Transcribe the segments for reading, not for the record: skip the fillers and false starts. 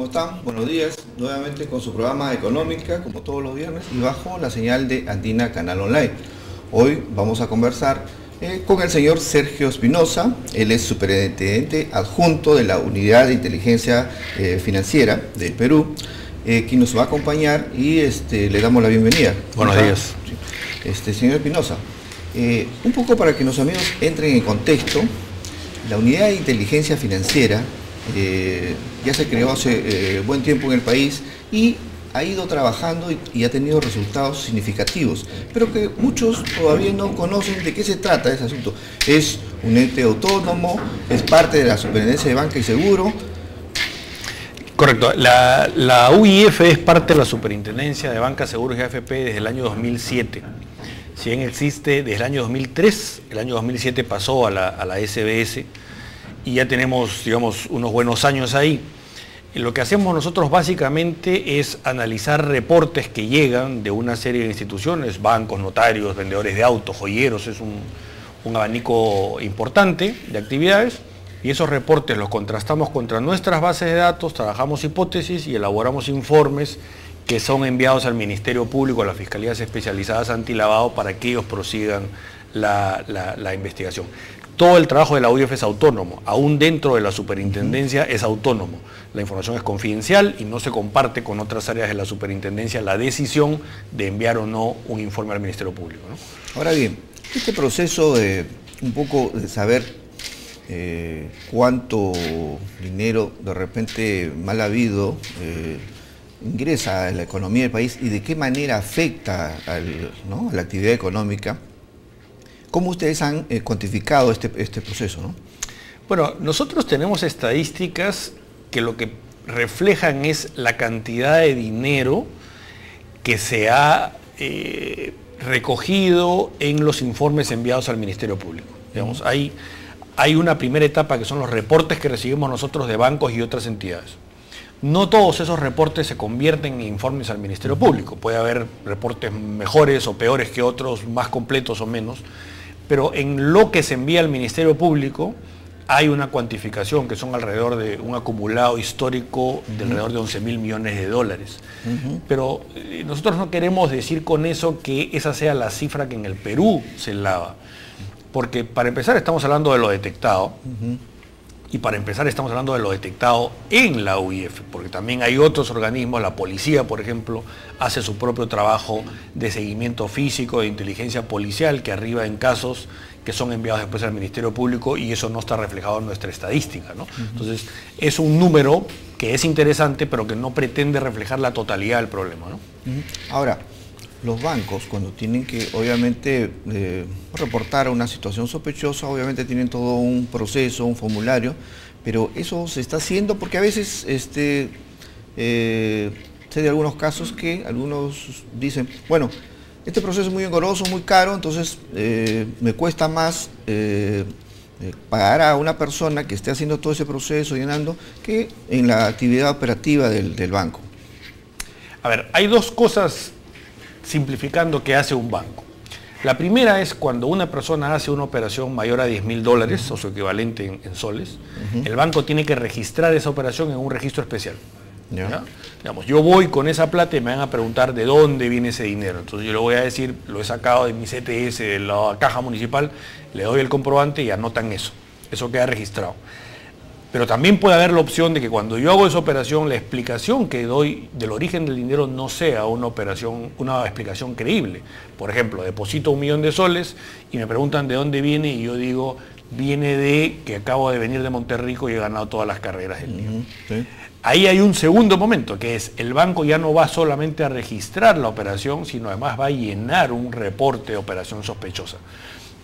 ¿cómo están? Buenos días, nuevamente con su programa Económica, como todos los viernes, y bajo la señal de Andina Canal Online. Hoy vamos a conversar con el señor Sergio Espinosa. Él es superintendente adjunto de la Unidad de Inteligencia Financiera del Perú, quien nos va a acompañar y le damos la bienvenida. Buenos días. Señor Espinosa, un poco para que los amigos entren en contexto, la Unidad de Inteligencia Financiera ya se creó hace buen tiempo en el país y ha ido trabajando y ha tenido resultados significativos, pero que muchos todavía no conocen de qué se trata ese asunto. Es un ente autónomo, es parte de la Superintendencia de Banca y Seguro. Correcto, la UIF es parte de la Superintendencia de Banca, Seguros y AFP desde el año 2007. Si bien existe desde el año 2003, el año 2007 pasó a la SBS y ya tenemos, digamos, unos buenos años ahí. Lo que hacemos nosotros básicamente es analizar reportes que llegan de una serie de instituciones, bancos, notarios, vendedores de autos, joyeros, es un abanico importante de actividades, y esos reportes los contrastamos contra nuestras bases de datos, trabajamos hipótesis y elaboramos informes que son enviados al Ministerio Público, a las Fiscalías Especializadas Antilavado, para que ellos prosigan la investigación. Todo el trabajo de la UIF es autónomo, aún dentro de la superintendencia es autónomo. La información es confidencial y no se comparte con otras áreas de la superintendencia la decisión de enviar o no un informe al Ministerio Público, ¿no? Ahora bien, este proceso de un poco de saber cuánto dinero de repente mal habido ingresa a la economía del país y de qué manera afecta a la actividad económica, ¿cómo ustedes han cuantificado este proceso, ¿no? Bueno, nosotros tenemos estadísticas que lo que reflejan es la cantidad de dinero que se ha recogido en los informes enviados al Ministerio Público. Digamos, hay una primera etapa que son los reportes que recibimos nosotros de bancos y otras entidades. No todos esos reportes se convierten en informes al Ministerio Público. Puede haber reportes mejores o peores que otros, más completos o menos, pero en lo que se envía al Ministerio Público hay una cuantificación que son alrededor de un acumulado histórico de alrededor de 11.000 millones de dólares. Pero nosotros no queremos decir con eso que esa sea la cifra que en el Perú se lava, porque para empezar estamos hablando de lo detectado, y para empezar estamos hablando de lo detectado en la UIF, porque también hay otros organismos, la policía, por ejemplo, hace su propio trabajo de seguimiento físico, de inteligencia policial, que arriba en casos que son enviados después al Ministerio Público, y eso no está reflejado en nuestra estadística, ¿no? Entonces, es un número que es interesante, pero que no pretende reflejar la totalidad del problema, ¿no? Ahora, los bancos, cuando tienen que, obviamente, reportar una situación sospechosa, obviamente tienen todo un proceso, un formulario, pero eso se está haciendo porque a veces, sé de algunos casos que algunos dicen, bueno, este proceso es muy engorroso, muy caro, entonces me cuesta más pagar a una persona que esté haciendo todo ese proceso, llenando, que en la actividad operativa del banco. A ver, hay dos cosas simplificando que hace un banco. La primera es cuando una persona hace una operación mayor a 10.000 dólares o su equivalente en soles, el banco tiene que registrar esa operación en un registro especial. ¿Ya? Digamos, yo voy con esa plata y me van a preguntar de dónde viene ese dinero. Entonces yo le voy a decir, lo he sacado de mi CTS, de la caja municipal, le doy el comprobante y anotan eso. Eso queda registrado. Pero también puede haber la opción de que cuando yo hago esa operación, la explicación que doy del origen del dinero no sea una explicación creíble. Por ejemplo, deposito 1 millón de soles y me preguntan de dónde viene y yo digo, viene de que acabo de venir de Monterrico y he ganado todas las carreras del día. Sí. Ahí hay un segundo momento, que es el banco ya no va solamente a registrar la operación, sino además va a llenar un reporte de operación sospechosa,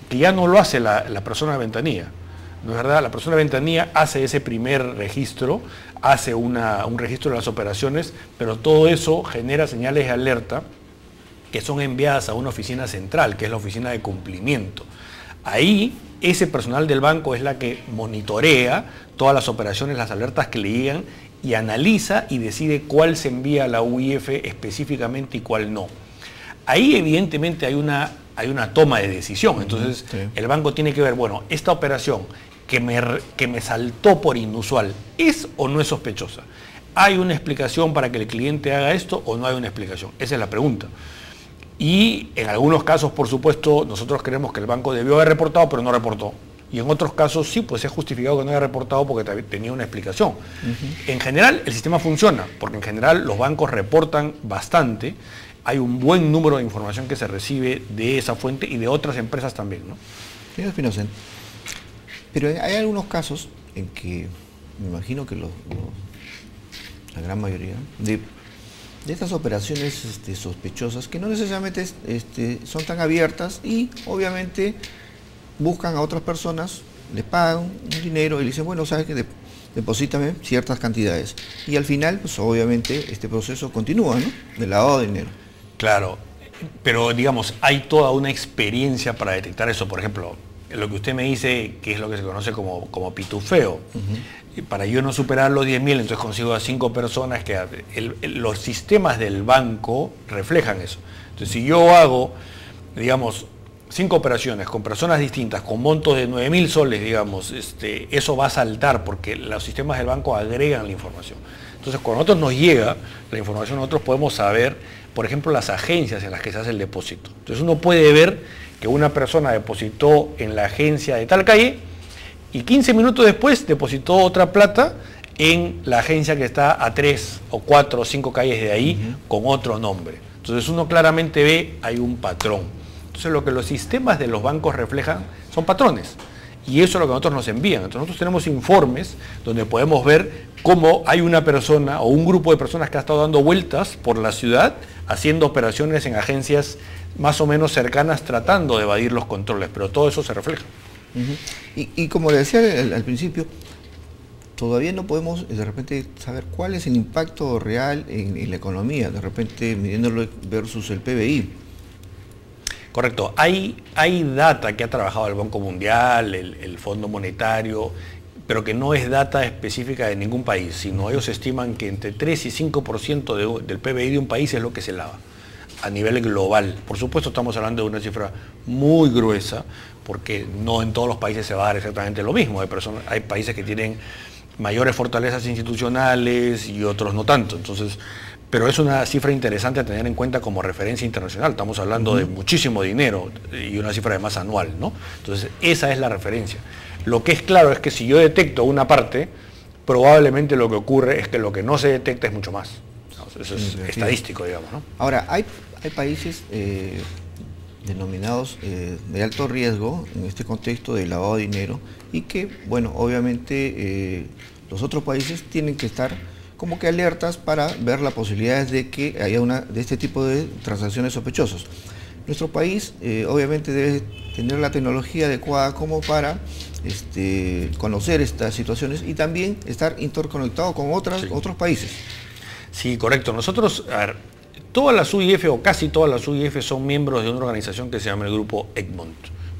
que ya no lo hace la persona de ventanilla. ¿No es verdad? La persona de ventanilla hace ese primer registro, hace un registro de las operaciones, pero todo eso genera señales de alerta que son enviadas a una oficina central, que es la oficina de cumplimiento. Ahí, ese personal del banco es la que monitorea todas las operaciones, las alertas que le llegan, y analiza y decide cuál se envía a la UIF específicamente y cuál no. Ahí evidentemente hay una toma de decisión. Entonces el banco tiene que ver, bueno, esta operación que me saltó por inusual, ¿es o no es sospechosa? ¿hay una explicación para que el cliente haga esto o no hay una explicación? Esa es la pregunta. Y en algunos casos, por supuesto, nosotros creemos que el banco debió haber reportado, pero no reportó. Y en otros casos sí, pues se ha justificado que no haya reportado porque tenía una explicación. En general, el sistema funciona, porque en general los bancos reportan bastante. Hay un buen número de información que se recibe de esa fuente y de otras empresas también, ¿no? Señor Espinosa, pero hay algunos casos en que me imagino que la gran mayoría de estas operaciones sospechosas, que no necesariamente son tan abiertas y obviamente buscan a otras personas, les pagan un dinero y le dicen, bueno, sabes que deposítame ciertas cantidades. Y al final, pues obviamente este proceso continúa, ¿no? De lavado de dinero. Claro, pero digamos, hay toda una experiencia para detectar eso. Por ejemplo, lo que usted me dice, que es lo que se conoce como pitufeo. Y para yo no superar los 10.000, entonces consigo a 5 personas que los sistemas del banco reflejan eso. Entonces, si yo hago, digamos, 5 operaciones con personas distintas, con montos de 9.000 soles, digamos, eso va a saltar porque los sistemas del banco agregan la información. Entonces, cuando a nosotros nos llega la información, nosotros podemos saber, por ejemplo, las agencias en las que se hace el depósito. Entonces, uno puede ver que una persona depositó en la agencia de tal calle y 15 minutos después depositó otra plata en la agencia que está a 3 o 4 o 5 calles de ahí con otro nombre. Entonces, uno claramente ve, hay un patrón. Entonces, lo que los sistemas de los bancos reflejan son patrones. Y eso es lo que nosotros nos envían. Entonces, nosotros tenemos informes donde podemos ver cómo hay una persona o un grupo de personas que ha estado dando vueltas por la ciudad haciendo operaciones en agencias más o menos cercanas tratando de evadir los controles, pero todo eso se refleja. Y como le decía al principio, todavía no podemos de repente saber cuál es el impacto real en la economía, de repente midiéndolo versus el PBI. Correcto. Hay data que ha trabajado el Banco Mundial, el Fondo Monetario, pero que no es data específica de ningún país, sino ellos estiman que entre 3 y 5% del PBI de un país es lo que se lava a nivel global. Por supuesto estamos hablando de una cifra muy gruesa, porque no en todos los países se va a dar exactamente lo mismo. Hay países que tienen mayores fortalezas institucionales y otros no tanto. Entonces, pero es una cifra interesante a tener en cuenta como referencia internacional. Estamos hablando de muchísimo dinero y una cifra además anual, ¿no? Entonces, esa es la referencia. Lo que es claro es que si yo detecto una parte, probablemente lo que ocurre es que lo que no se detecta es mucho más. Eso es estadístico, digamos, ¿no? Ahora, hay países denominados de alto riesgo en este contexto de lavado de dinero y que, bueno, obviamente los otros países tienen que estar como que alertas para ver las posibilidades de que haya de este tipo de transacciones sospechosas. Nuestro país obviamente debe tener la tecnología adecuada como para conocer estas situaciones y también estar interconectado con otros países. Sí, correcto. Nosotros, a ver, todas las UIF o casi todas las UIF son miembros de una organización que se llama el Grupo Egmont.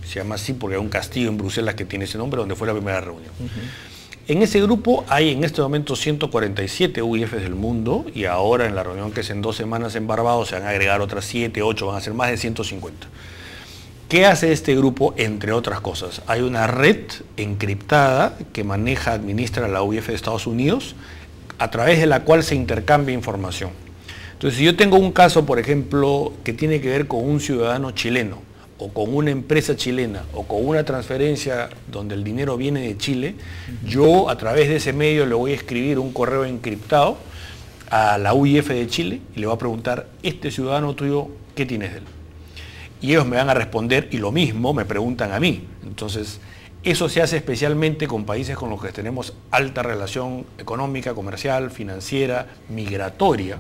Se llama así porque hay un castillo en Bruselas que tiene ese nombre donde fue la primera reunión. En ese grupo hay en este momento 147 UIFs del mundo y ahora en la reunión que es en 2 semanas en Barbados se van a agregar otras 7, 8, van a ser más de 150. ¿Qué hace este grupo? Entre otras cosas, hay una red encriptada que administra la UIF de Estados Unidos a través de la cual se intercambia información. Entonces, si yo tengo un caso, por ejemplo, que tiene que ver con un ciudadano chileno o con una empresa chilena o con una transferencia donde el dinero viene de Chile, yo a través de ese medio le voy a escribir un correo encriptado a la UIF de Chile y le voy a preguntar, este ciudadano tuyo, ¿qué tienes de él? Y ellos me van a responder y lo mismo me preguntan a mí. Entonces, eso se hace especialmente con países con los que tenemos alta relación económica, comercial, financiera, migratoria,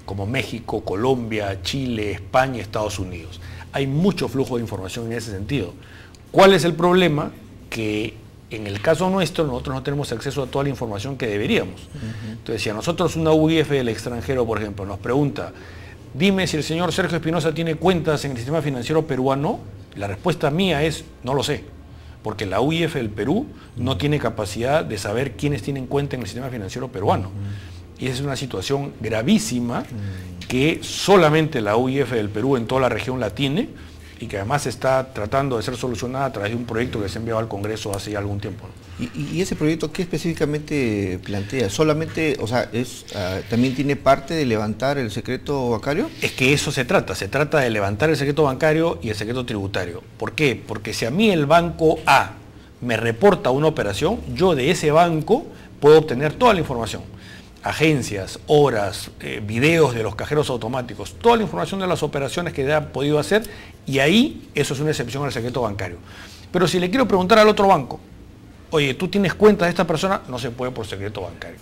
como México, Colombia, Chile, España, Estados Unidos. Hay mucho flujo de información en ese sentido. ¿Cuál es el problema? Que en el caso nuestro nosotros no tenemos acceso a toda la información que deberíamos. Entonces, si a nosotros una UIF del extranjero, por ejemplo, nos pregunta, dime si el señor Sergio Espinosa tiene cuentas en el sistema financiero peruano, la respuesta mía es, no lo sé, porque la UIF del Perú no tiene capacidad de saber quiénes tienen cuenta en el sistema financiero peruano. Y esa es una situación gravísima que solamente la UIF del Perú en toda la región la tiene y que además está tratando de ser solucionada a través de un proyecto que se ha enviado al Congreso hace ya algún tiempo, ¿no? ¿Y ese proyecto qué específicamente plantea? ¿Solamente, o sea, también tiene parte de levantar el secreto bancario? Es que eso se trata de levantar el secreto bancario y el secreto tributario. ¿Por qué? Porque si a mí el banco A me reporta una operación, yo de ese banco puedo obtener toda la información. Agencias, horas, videos de los cajeros automáticos, toda la información de las operaciones que ha podido hacer, y ahí eso es una excepción al secreto bancario. Pero si le quiero preguntar al otro banco, oye, ¿tú tienes cuenta de esta persona? No se puede por secreto bancario.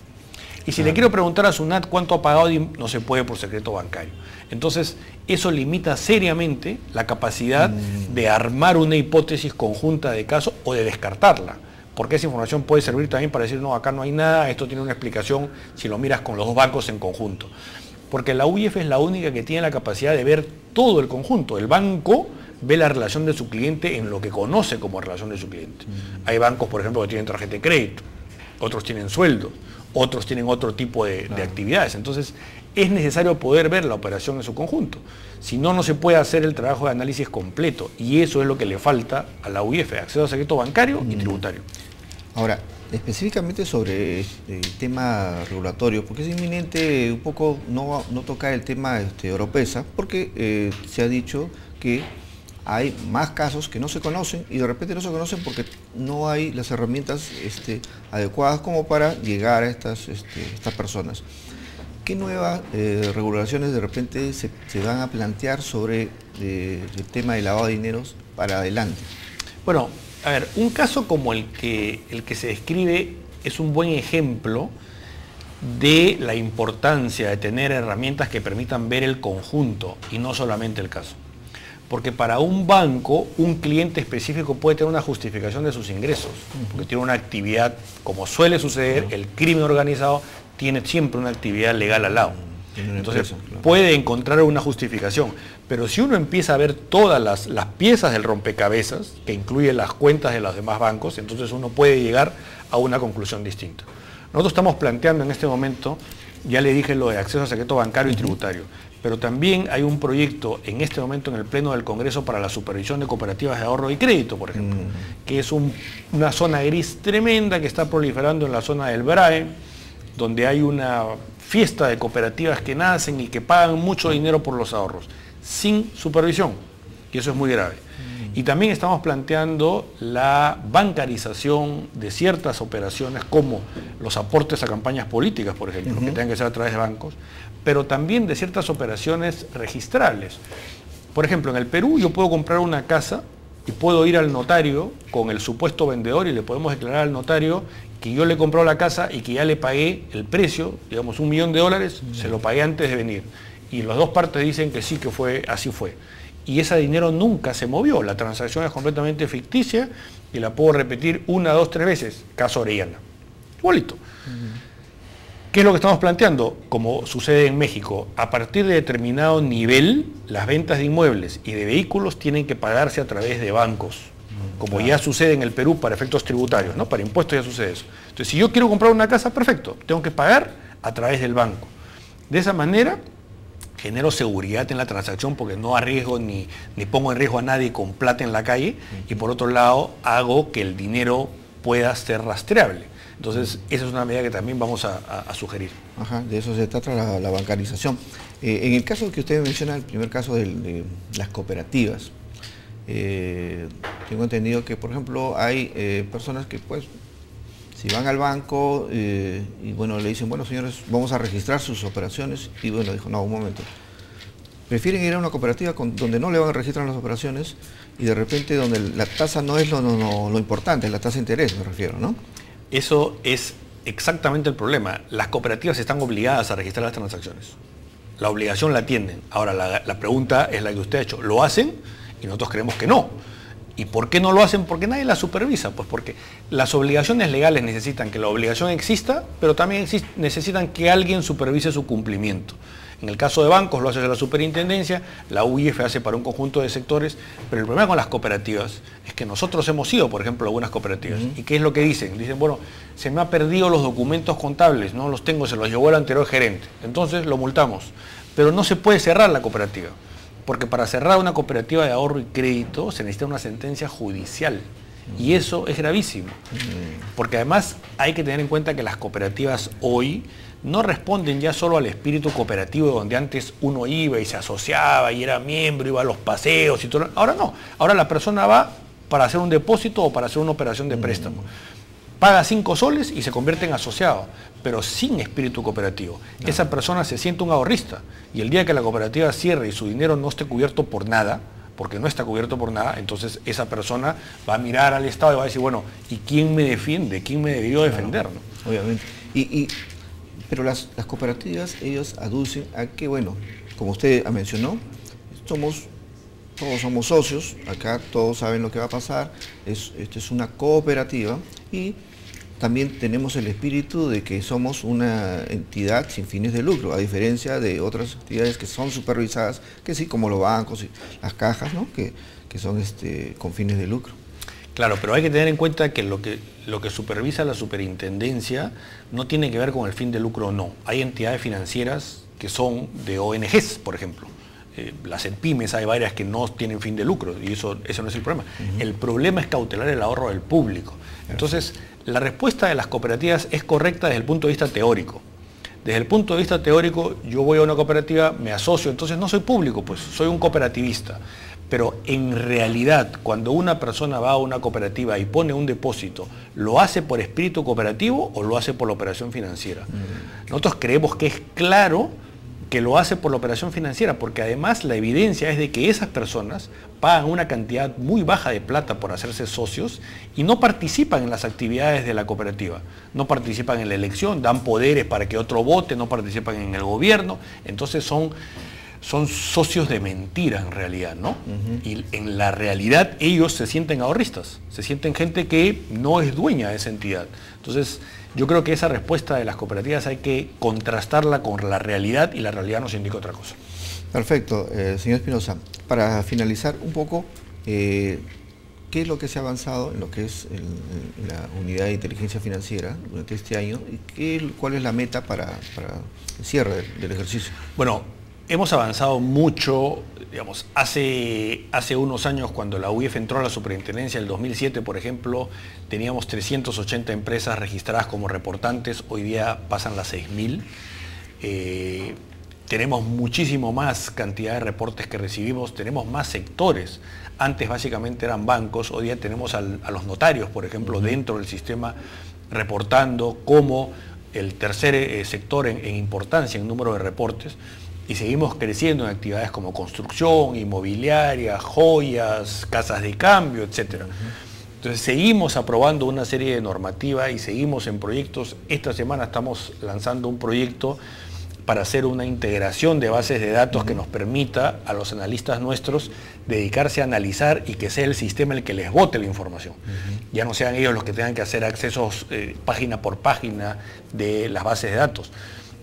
Y si le quiero preguntar a SUNAT cuánto ha pagado, no se puede por secreto bancario. Entonces, eso limita seriamente la capacidad de armar una hipótesis conjunta de caso o de descartarla. Porque esa información puede servir también para decir, no, acá no hay nada, esto tiene una explicación si lo miras con los dos bancos en conjunto. Porque la UIF es la única que tiene la capacidad de ver todo el conjunto. El banco ve la relación de su cliente en lo que conoce como relación de su cliente. Hay bancos, por ejemplo, que tienen tarjeta de crédito, otros tienen sueldos, otros tienen otro tipo de actividades. Entonces, es necesario poder ver la operación en su conjunto. Si no, no se puede hacer el trabajo de análisis completo. Y eso es lo que le falta a la UIF, acceso a secreto bancario y tributario. Ahora, específicamente sobre el tema regulatorio, porque es inminente un poco no tocar el tema Oropesa, porque se ha dicho que hay más casos que no se conocen y de repente no se conocen porque no hay las herramientas adecuadas como para llegar a estas personas. ¿Qué nuevas regulaciones de repente se van a plantear sobre el tema de lavado de dineros para adelante? Bueno, a ver, un caso como el que se describe es un buen ejemplo de la importancia de tener herramientas que permitan ver el conjunto y no solamente el caso. Porque para un banco, un cliente específico puede tener una justificación de sus ingresos, porque tiene una actividad, como suele suceder, el crimen organizado tiene siempre una actividad legal al lado. Entonces puede encontrar una justificación, pero si uno empieza a ver todas las piezas del rompecabezas, que incluye las cuentas de los demás bancos, entonces uno puede llegar a una conclusión distinta. Nosotros estamos planteando en este momento, ya le dije lo de acceso a secreto bancario y tributario, pero también hay un proyecto en este momento en el Pleno del Congreso para la supervisión de cooperativas de ahorro y crédito, por ejemplo, que es una zona gris tremenda que está proliferando en la zona del BRAE, donde hay una fiesta de cooperativas que nacen y que pagan mucho dinero por los ahorros, sin supervisión, y eso es muy grave. Y también estamos planteando la bancarización de ciertas operaciones como los aportes a campañas políticas, por ejemplo, que tengan que ser a través de bancos, pero también de ciertas operaciones registrables. Por ejemplo, en el Perú yo puedo comprar una casa y puedo ir al notario con el supuesto vendedor y le podemos declarar al notario que yo le he comprado la casa y que ya le pagué el precio, digamos $1 millón, se lo pagué antes de venir. Y las dos partes dicen que sí, que así fue. Y ese dinero nunca se movió, la transacción es completamente ficticia y la puedo repetir 1, 2, 3 veces, caso Orellana. Igualito. ¿Qué es lo que estamos planteando? Como sucede en México, a partir de determinado nivel, las ventas de inmuebles y de vehículos tienen que pagarse a través de bancos, como ya sucede en el Perú para efectos tributarios, ¿no? Para impuestos ya sucede eso. Entonces, si yo quiero comprar una casa, perfecto, tengo que pagar a través del banco. De esa manera, genero seguridad en la transacción porque no arriesgo ni pongo en riesgo a nadie con plata en la calle, y por otro lado, hago que el dinero pueda ser rastreable. Entonces, esa es una medida que también vamos a sugerir. Ajá, de eso se trata la bancarización. En el caso que usted menciona, el primer caso de las cooperativas, tengo entendido que, por ejemplo, hay personas que, pues, si van al banco y, bueno, le dicen, bueno, señores, vamos a registrar sus operaciones, y, bueno, dijo, no, un momento. Prefieren ir a una cooperativa donde no le van a registrar las operaciones y de repente donde la tasa no es lo importante, la tasa de interés, me refiero, ¿no? Eso es exactamente el problema. Las cooperativas están obligadas a registrar las transacciones. La obligación la tienen. Ahora, la pregunta es la que usted ha hecho. ¿Lo hacen? Y nosotros creemos que no. ¿Y por qué no lo hacen? Porque nadie la supervisa. Pues porque las obligaciones legales necesitan que la obligación exista, pero también necesitan que alguien supervise su cumplimiento. En el caso de bancos lo hace la superintendencia, la UIF hace para un conjunto de sectores, pero el problema con las cooperativas es que nosotros hemos ido, por ejemplo, a algunas cooperativas. ¿Y qué es lo que dicen? Dicen, bueno, se me han perdido los documentos contables, no los tengo, se los llevó el anterior gerente. Entonces lo multamos. Pero no se puede cerrar la cooperativa. Porque para cerrar una cooperativa de ahorro y crédito se necesita una sentencia judicial. Y eso es gravísimo. Porque además hay que tener en cuenta que las cooperativas hoy no responden ya solo al espíritu cooperativo donde antes uno iba y se asociaba y era miembro, iba a los paseos y todo. Ahora no. Ahora la persona va para hacer un depósito o para hacer una operación de préstamo. Paga 5 soles y se convierte en asociado, pero sin espíritu cooperativo. No. Esa persona se siente un ahorrista y el día que la cooperativa cierre y su dinero no esté cubierto por nada, porque no está cubierto por nada, entonces esa persona va a mirar al Estado y va a decir, bueno, ¿y quién me defiende? ¿Quién me debió defender? Claro, ¿no? Obviamente. Pero las cooperativas, ellos aducen a que, bueno, como usted mencionó, todos somos socios, acá todos saben lo que va a pasar, esto es una cooperativa y también tenemos el espíritu de que somos una entidad sin fines de lucro, a diferencia de otras entidades que son supervisadas, que sí, como los bancos y las cajas, ¿no? que son con fines de lucro. Claro, pero hay que tener en cuenta que lo que supervisa la superintendencia no tiene que ver con el fin de lucro o no. Hay entidades financieras que son de ONGs, por ejemplo. Las pymes hay varias que no tienen fin de lucro y eso no es el problema. El problema es cautelar el ahorro del público. Entonces, la respuesta de las cooperativas es correcta desde el punto de vista teórico. Desde el punto de vista teórico, yo voy a una cooperativa, me asocio, entonces no soy público, pues soy un cooperativista. Pero en realidad, cuando una persona va a una cooperativa y pone un depósito, ¿lo hace por espíritu cooperativo o lo hace por la operación financiera? Nosotros creemos que es claro que lo hace por la operación financiera, porque además la evidencia es de que esas personas pagan una cantidad muy baja de plata por hacerse socios y no participan en las actividades de la cooperativa, no participan en la elección, dan poderes para que otro vote, no participan en el gobierno, entonces son socios de mentira en realidad, ¿no? Y en la realidad ellos se sienten ahorristas, se sienten gente que no es dueña de esa entidad. Entonces, yo creo que esa respuesta de las cooperativas hay que contrastarla con la realidad y la realidad nos indica otra cosa. Perfecto, señor Espinosa. Para finalizar un poco, ¿qué es lo que se ha avanzado en lo que es la unidad de inteligencia financiera durante este año y cuál es la meta para el cierre del ejercicio? Bueno, hemos avanzado mucho, digamos, hace unos años cuando la UIF entró a la superintendencia, el 2007 por ejemplo, teníamos 380 empresas registradas como reportantes, hoy día pasan las 6.000. Tenemos muchísimo más cantidad de reportes que recibimos, tenemos más sectores. Antes básicamente eran bancos, hoy día tenemos a los notarios, por ejemplo, dentro del sistema reportando como el tercer sector en importancia en número de reportes. Y seguimos creciendo en actividades como construcción, inmobiliaria, joyas, casas de cambio, etc. Entonces seguimos aprobando una serie de normativas y seguimos en proyectos. Esta semana estamos lanzando un proyecto para hacer una integración de bases de datos que nos permita a los analistas nuestros dedicarse a analizar y que sea el sistema el que les bote la información. Ya no sean ellos los que tengan que hacer accesos página por página de las bases de datos.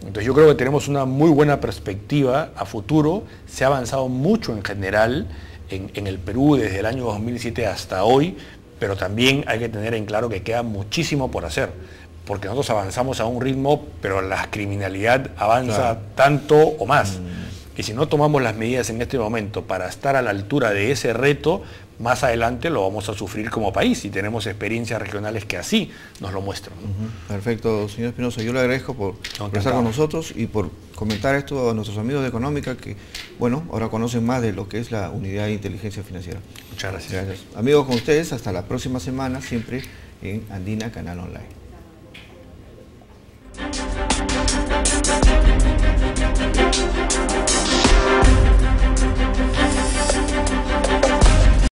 Entonces yo creo que tenemos una muy buena perspectiva a futuro, se ha avanzado mucho en general en el Perú desde el año 2007 hasta hoy, pero también hay que tener en claro que queda muchísimo por hacer, porque nosotros avanzamos a un ritmo, pero la criminalidad avanza tanto o más. Y si no tomamos las medidas en este momento para estar a la altura de ese reto, más adelante lo vamos a sufrir como país y tenemos experiencias regionales que así nos lo muestran. Perfecto, señor Espinosa. Yo le agradezco por estar con nosotros y por comentar esto a nuestros amigos de Económica que, bueno, ahora conocen más de lo que es la unidad de inteligencia financiera. Muchas gracias. Amigos, con ustedes, hasta la próxima semana, siempre en Andina Canal Online.